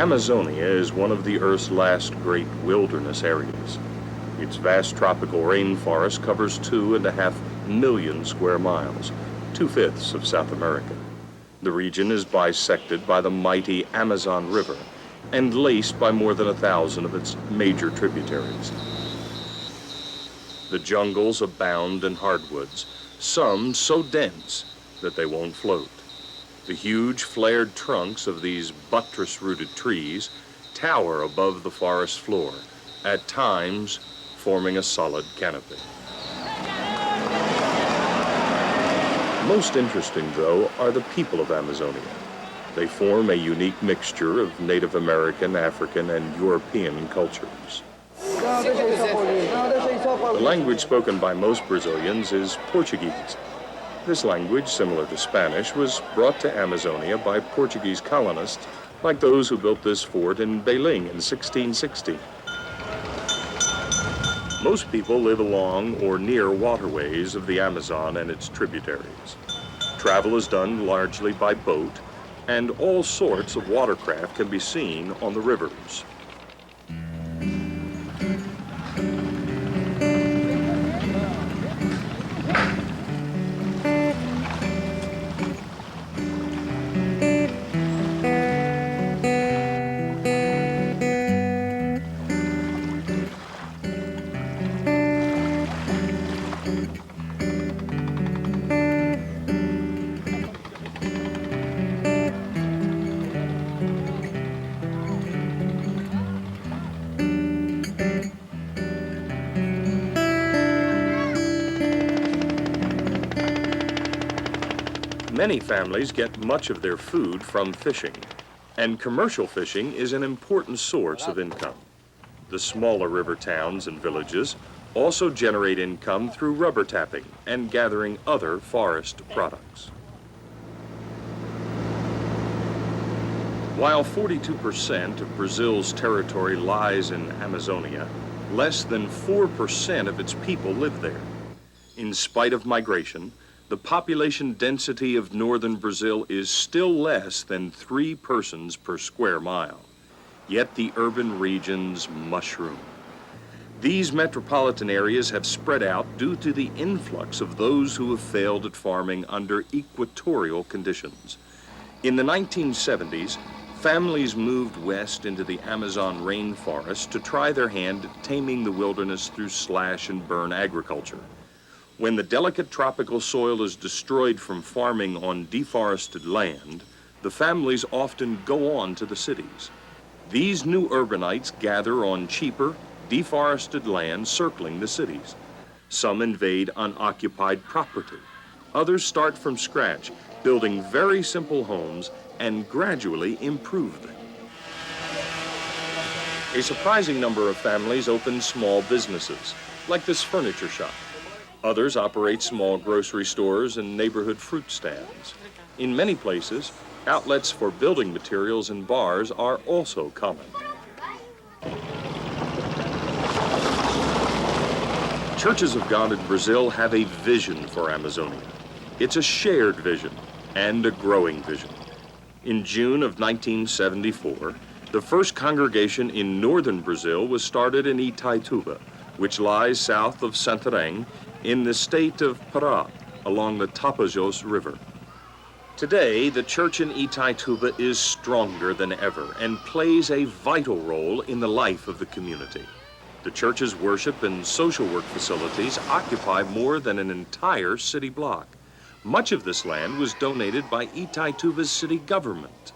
Amazonia is one of the Earth's last great wilderness areas. Its vast tropical rainforest covers 2.5 million square miles, 2/5 of South America. The region is bisected by the mighty Amazon River and laced by more than 1,000 of its major tributaries. The jungles abound in hardwoods, some so dense that they won't float. The huge flared trunks of these buttress-rooted trees tower above the forest floor, at times forming a solid canopy. Most interesting, though, are the people of Amazonia. They form a unique mixture of Native American, African, and European cultures. The language spoken by most Brazilians is Portuguese. This language, similar to Spanish, was brought to Amazonia by Portuguese colonists like those who built this fort in Belém in 1616. Most people live along or near waterways of the Amazon and its tributaries. Travel is done largely by boat, and all sorts of watercraft can be seen on the rivers. Many families get much of their food from fishing, and commercial fishing is an important source of income. The smaller river towns and villages also generate income through rubber tapping and gathering other forest products. While 42% of Brazil's territory lies in Amazonia, less than 4% of its people live there. In spite of migration, the population density of northern Brazil is still less than 3 persons per square mile. Yet the urban regions mushroom. These metropolitan areas have spread out due to the influx of those who have failed at farming under equatorial conditions. In the 1970s, families moved west into the Amazon rainforest to try their hand at taming the wilderness through slash and burn agriculture. When the delicate tropical soil is destroyed from farming on deforested land, the families often go on to the cities. These new urbanites gather on cheaper, deforested land circling the cities. Some invade unoccupied property. Others start from scratch, building very simple homes and gradually improve them. A surprising number of families open small businesses, like this furniture shop. Others operate small grocery stores and neighborhood fruit stands. In many places, outlets for building materials and bars are also common. Churches of God in Brazil have a vision for Amazonia. It's a shared vision and a growing vision. In June of 1974, the first congregation in northern Brazil was started in Itaituba, which lies south of Santarém, in the state of Pará, along the Tapajós River. Today, the church in Itaituba is stronger than ever and plays a vital role in the life of the community. The church's worship and social work facilities occupy more than an entire city block. Much of this land was donated by Itaituba's city government.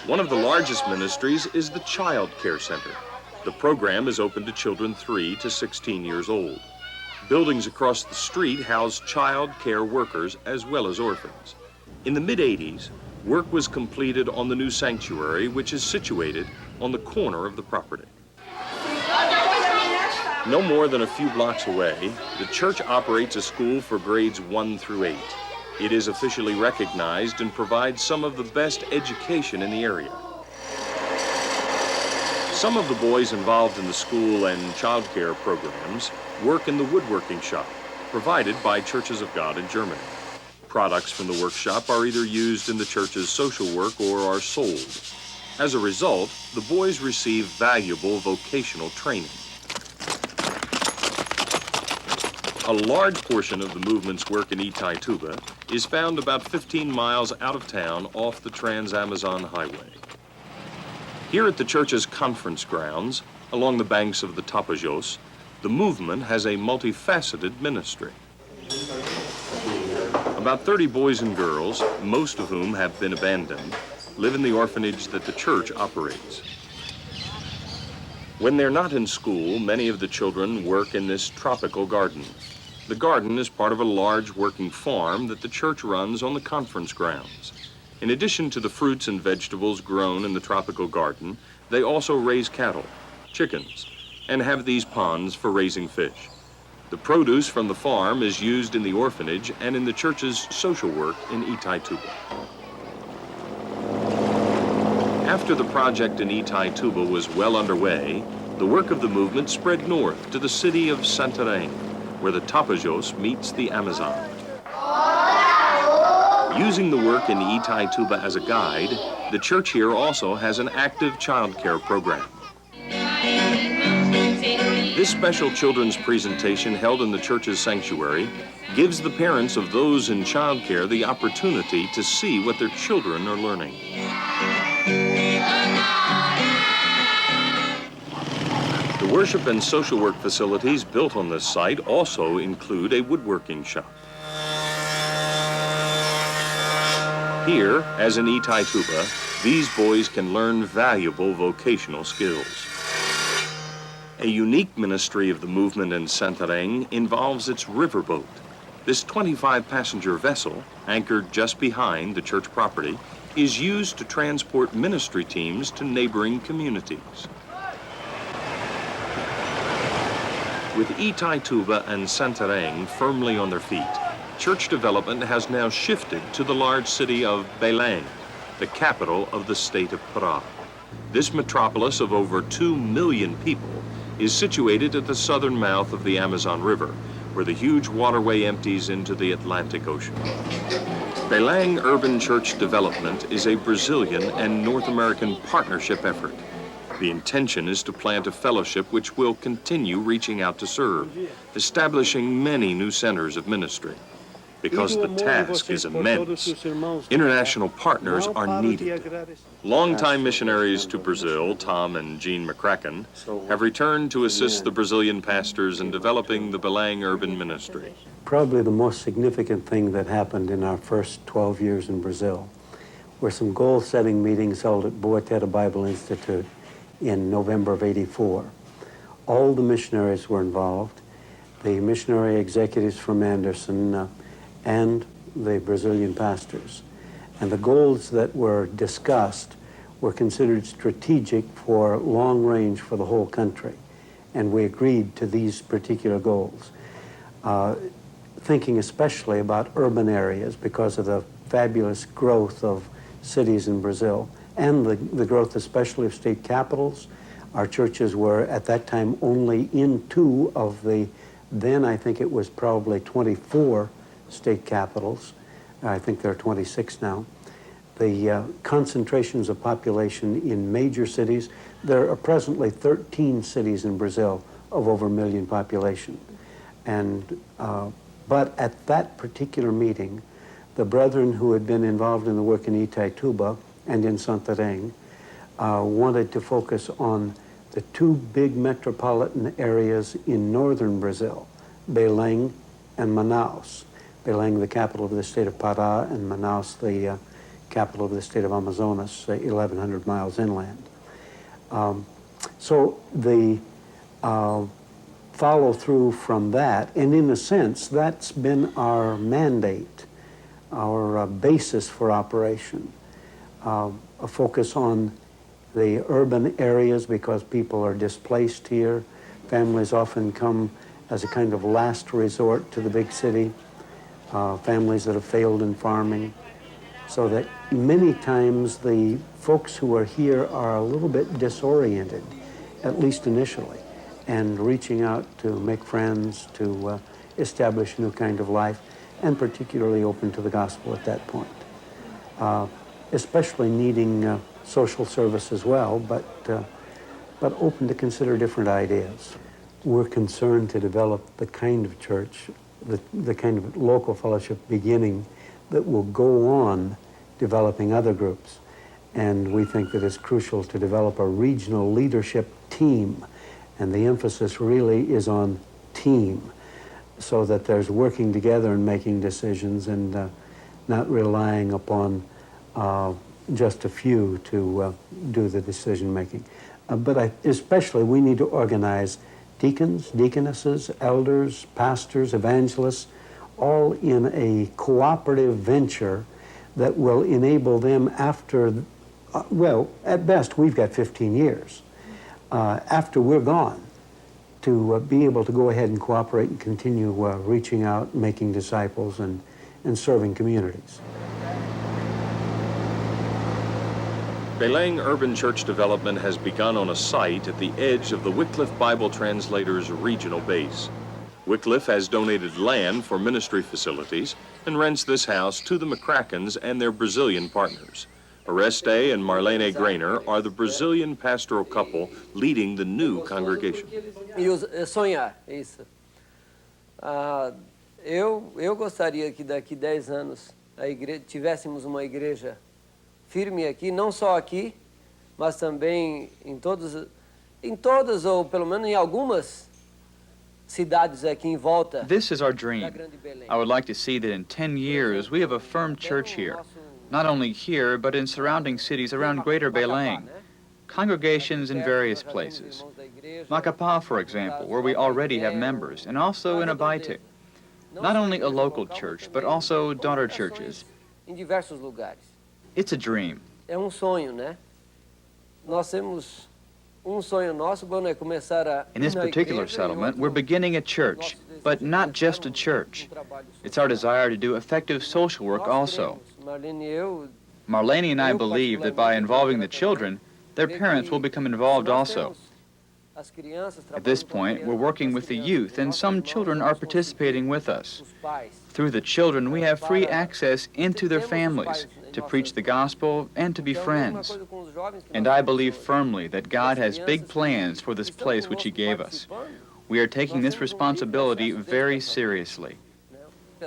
One of the largest ministries is the Child Care Center. The program is open to children 3 to 16 years old. Buildings across the street house child care workers as well as orphans. In the mid-'80s, work was completed on the new sanctuary, which is situated on the corner of the property. No more than a few blocks away, the church operates a school for grades 1 through 8. It is officially recognized and provides some of the best education in the area. Some of the boys involved in the school and child care programs work in the woodworking shop provided by Churches of God in Germany. Products from the workshop are either used in the church's social work or are sold. As a result, the boys receive valuable vocational training. A large portion of the movement's work in Itaituba is found about 15 miles out of town off the Trans-Amazon Highway. Here at the church's conference grounds, along the banks of the Tapajos, the movement has a multifaceted ministry. About 30 boys and girls, most of whom have been abandoned, live in the orphanage that the church operates. When they're not in school, many of the children work in this tropical garden. The garden is part of a large working farm that the church runs on the conference grounds. In addition to the fruits and vegetables grown in the tropical garden, they also raise cattle, chickens, and have these ponds for raising fish. The produce from the farm is used in the orphanage and in the church's social work in Itaituba. After the project in Itaituba was well underway, the work of the movement spread north to the city of Santarém, where the Tapajos meets the Amazon. Using the work in Itaituba as a guide, the church here also has an active child care program. This special children's presentation held in the church's sanctuary gives the parents of those in child care the opportunity to see what their children are learning. The worship and social work facilities built on this site also include a woodworking shop. Here, as in Itaituba, these boys can learn valuable vocational skills. A unique ministry of the movement in Santarém involves its riverboat. This 25-passenger vessel, anchored just behind the church property, is used to transport ministry teams to neighboring communities. With Itaituba and Santarém firmly on their feet, church development has now shifted to the large city of Belém, the capital of the state of Pará. This metropolis of over 2 million people is situated at the southern mouth of the Amazon River, where the huge waterway empties into the Atlantic Ocean. Belém Urban Church Development is a Brazilian and North American partnership effort. The intention is to plant a fellowship which will continue reaching out to serve, establishing many new centers of ministry. Because the task is immense, international partners are needed. Longtime missionaries to Brazil, Tom and Jean McCracken, have returned to assist the Brazilian pastors in developing the Belém urban ministry. Probably the most significant thing that happened in our first 12 years in Brazil were some goal-setting meetings held at Boateta Bible Institute in November of '84. All the missionaries were involved, the missionary executives from Anderson, and the Brazilian pastors. And the goals that were discussed were considered strategic for long range for the whole country. And we agreed to these particular goals, thinking especially about urban areas because of the fabulous growth of cities in Brazil and the growth especially of state capitals. Our churches were at that time only in 2 of the, then I think it was probably 24 state capitals. I think there are 26 now. The concentrations of population in major cities, there are presently 13 cities in Brazil of over 1 million population. And, but at that particular meeting, the brethren who had been involved in the work in Itaituba and in Santarém wanted to focus on the 2 big metropolitan areas in northern Brazil, Belém and Manaus. Belém, the capital of the state of Pará, and Manaus, the capital of the state of Amazonas, 1,100 miles inland. So the follow through from that, and in a sense, that's been our mandate, our basis for operation. A focus on the urban areas because people are displaced here. Families often come as a kind of last resort to the big city. Families that have failed in farming, so that many times the folks who are here are a little bit disoriented, at least initially, and reaching out to make friends, to establish a new kind of life, and particularly open to the gospel at that point. Especially needing social service as well, but open to consider different ideas. We're concerned to develop the kind of church, the kind of local fellowship beginning that will go on developing other groups. And we think that it's crucial to develop a regional leadership team, and the emphasis really is on team, so that there's working together and making decisions and not relying upon just a few to do the decision making. But especially we need to organize deacons, deaconesses, elders, pastors, evangelists, all in a cooperative venture that will enable them after, well, at best we've got 15 years, after we're gone, to be able to go ahead and cooperate and continue reaching out, making disciples, and serving communities. Belém Urban Church Development has begun on a site at the edge of the Wycliffe Bible Translators regional base. Wycliffe has donated land for ministry facilities and rents this house to the McCrackens and their Brazilian partners. Oreste and Marlene Grainer are the Brazilian pastoral couple leading the new congregation. Sonhar, isso. Eu gostaria que daqui 10 anos tivéssemos uma igreja firme aqui, não só aqui, mas também em todas ou pelo menos em algumas cidades aqui em volta. This is our dream. I would like to see that in 10 years we have a firm church here, not only here but in surrounding cities around Greater Belém, congregations in various places. Macapá, for example, where we already have members, and also in Abaite. Not only a local church, but also daughter churches. Em diversos lugares. It's a dream. É sonho, né? Nós temos sonho nosso, quando é começar a In this particular settlement, we're beginning a church, but not just a church. It's our desire to do effective social work also. Marlene and I believe that by involving the children, their parents will become involved also. At this point, we're working with the youth, and some children are participating with us. Through the children, we have free access into their families to preach the gospel and to be friends. And I believe firmly that God has big plans for this place which He gave us. We are taking this responsibility very seriously.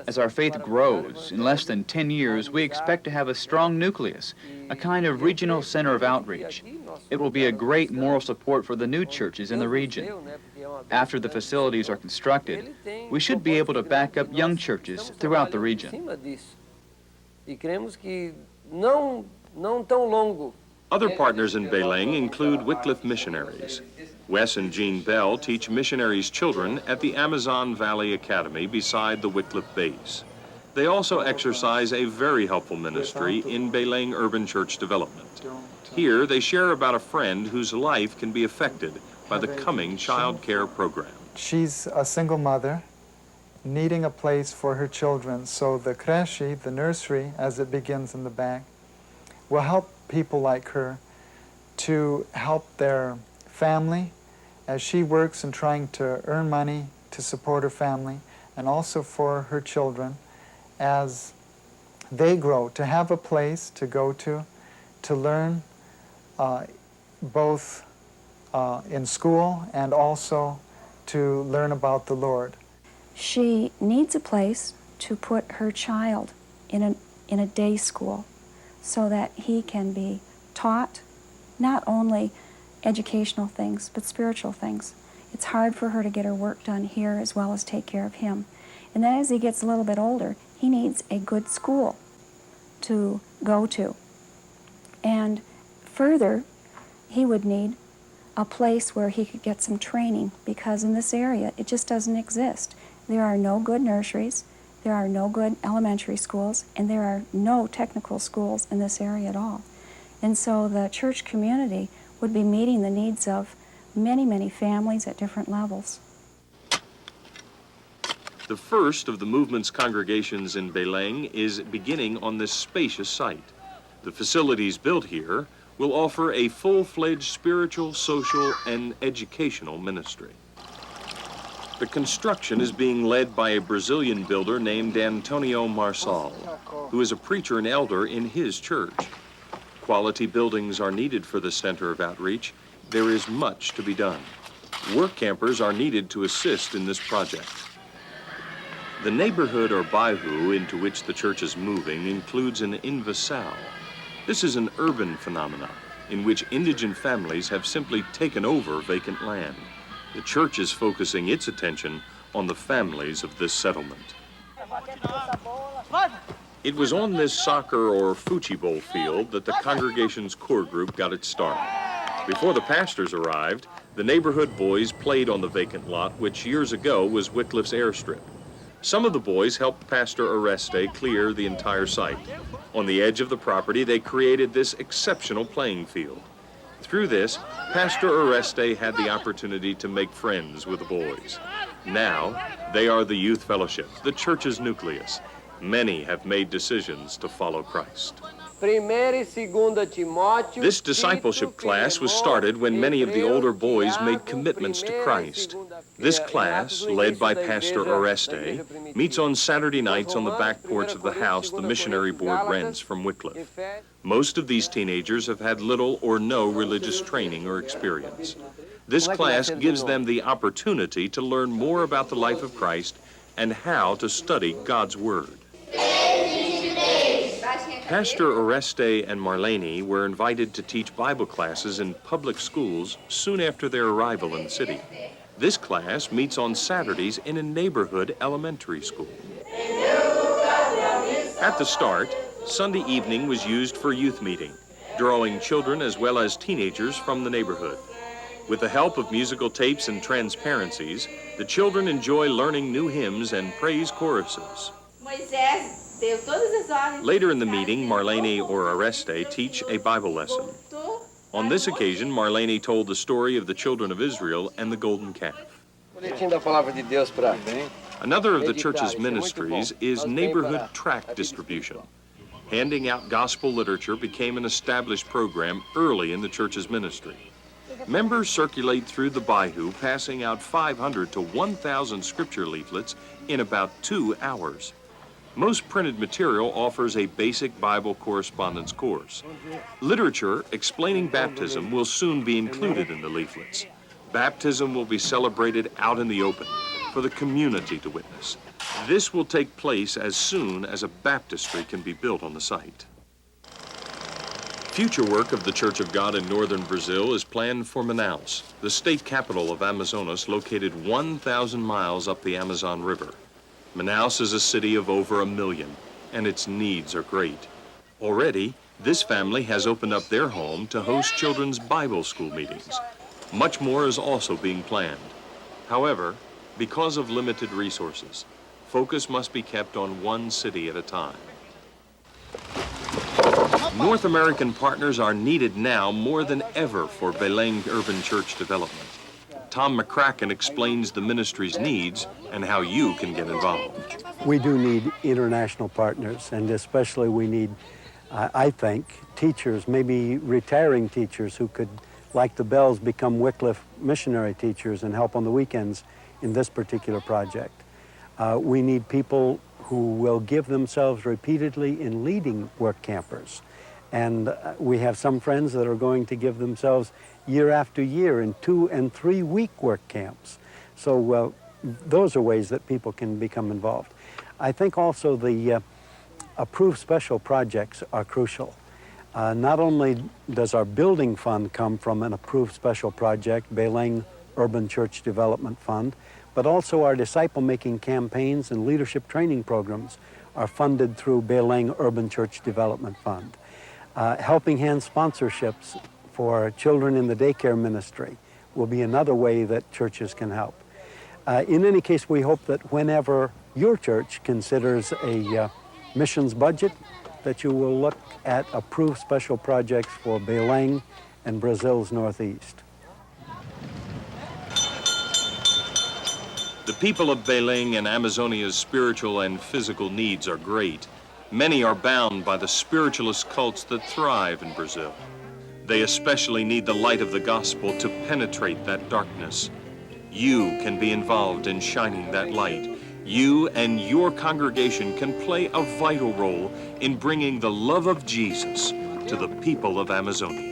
As our faith grows, in less than 10 years, we expect to have a strong nucleus, a kind of regional center of outreach. It will be a great moral support for the new churches in the region. After the facilities are constructed, we should be able to back up young churches throughout the region. Other partners in Belém include Wycliffe missionaries. Wes and Jean Bell teach missionaries' children at the Amazon Valley Academy beside the Wycliffe base. They also exercise a very helpful ministry in Belém Urban Church Development. Here, they share about a friend whose life can be affected by the coming child care program. She's a single mother needing a place for her children, so the creche, the nursery, as it begins in the back, will help people like her to help their family as she works in trying to earn money to support her family, and also for her children as they grow, to have a place to go to learn both in school and also to learn about the Lord. She needs a place to put her child in a day school so that he can be taught not only educational things, but spiritual things. It's hard for her to get her work done here as well as take care of him. And then as he gets a little bit older, he needs a good school to go to. And further, he would need a place where he could get some training, because in this area, it just doesn't exist. There are no good nurseries, there are no good elementary schools, and there are no technical schools in this area at all. And so the church community would be meeting the needs of many, many families at different levels. The first of the movement's congregations in Belém is beginning on this spacious site. The facilities built here will offer a full-fledged spiritual, social, and educational ministry. The construction is being led by a Brazilian builder named Antonio Marçal, who is a preacher and elder in his church. Quality buildings are needed for the Center of Outreach. There is much to be done. Work campers are needed to assist in this project. The neighborhood or bairro into which the church is moving includes an invasal. This is an urban phenomenon in which indigent families have simply taken over vacant land. The church is focusing its attention on the families of this settlement. It was on this soccer or football field that the congregation's core group got its start. Before the pastors arrived, the neighborhood boys played on the vacant lot, which years ago was Wycliffe's airstrip. Some of the boys helped Pastor Oreste clear the entire site. On the edge of the property, they created this exceptional playing field. Through this, Pastor Oreste had the opportunity to make friends with the boys. Now, they are the youth fellowship, the church's nucleus. Many have made decisions to follow Christ. This discipleship class was started when many of the older boys made commitments to Christ. This class, led by Pastor Oreste, meets on Saturday nights on the back porch of the house the missionary board rents from Wycliffe. Most of these teenagers have had little or no religious training or experience. This class gives them the opportunity to learn more about the life of Christ and how to study God's Word. Pastor Oreste and Marlene were invited to teach Bible classes in public schools soon after their arrival in the city. This class meets on Saturdays in a neighborhood elementary school. At the start, Sunday evening was used for youth meeting, drawing children as well as teenagers from the neighborhood. With the help of musical tapes and transparencies, the children enjoy learning new hymns and praise choruses. Later in the meeting, Marlene or Oreste teach a Bible lesson. On this occasion, Marlene told the story of the children of Israel and the golden calf. Another of the church's ministries is neighborhood tract distribution. Handing out gospel literature became an established program early in the church's ministry. Members circulate through the bairro, passing out 500 to 1,000 scripture leaflets in about 2 hours. Most printed material offers a basic Bible correspondence course. Literature explaining baptism will soon be included in the leaflets. Baptism will be celebrated out in the open for the community to witness. This will take place as soon as a baptistry can be built on the site. Future work of the Church of God in northern Brazil is planned for Manaus, the state capital of Amazonas, located 1,000 miles up the Amazon River. Manaus is a city of over 1 million, and its needs are great. Already, this family has opened up their home to host children's Bible school meetings. Much more is also being planned. However, because of limited resources, focus must be kept on one city at a time. North American partners are needed now more than ever for Belém urban church development. Tom McCracken explains the ministry's needs and how you can get involved. We do need international partners, and especially we need, I think, teachers, maybe retiring teachers who could, like the Bells, become Wycliffe missionary teachers and help on the weekends in this particular project. We need people who will give themselves repeatedly in leading work campers. And we have some friends that are going to give themselves year after year in 2- and 3-week work camps. So those are ways that people can become involved. I think also the approved special projects are crucial. Not only does our building fund come from an approved special project, Belém Urban Church Development Fund, but also our disciple-making campaigns and leadership training programs are funded through Belém Urban Church Development Fund. Helping Hand sponsorships for children in the daycare ministry will be another way that churches can help. In any case, we hope that whenever your church considers a missions budget, that you will look at approved special projects for Belém and Brazil's Northeast. The people of Belém and Amazonia's spiritual and physical needs are great. Many are bound by the spiritualist cults that thrive in Brazil. They especially need the light of the gospel to penetrate that darkness. You can be involved in shining that light. You and your congregation can play a vital role in bringing the love of Jesus to the people of Amazonia.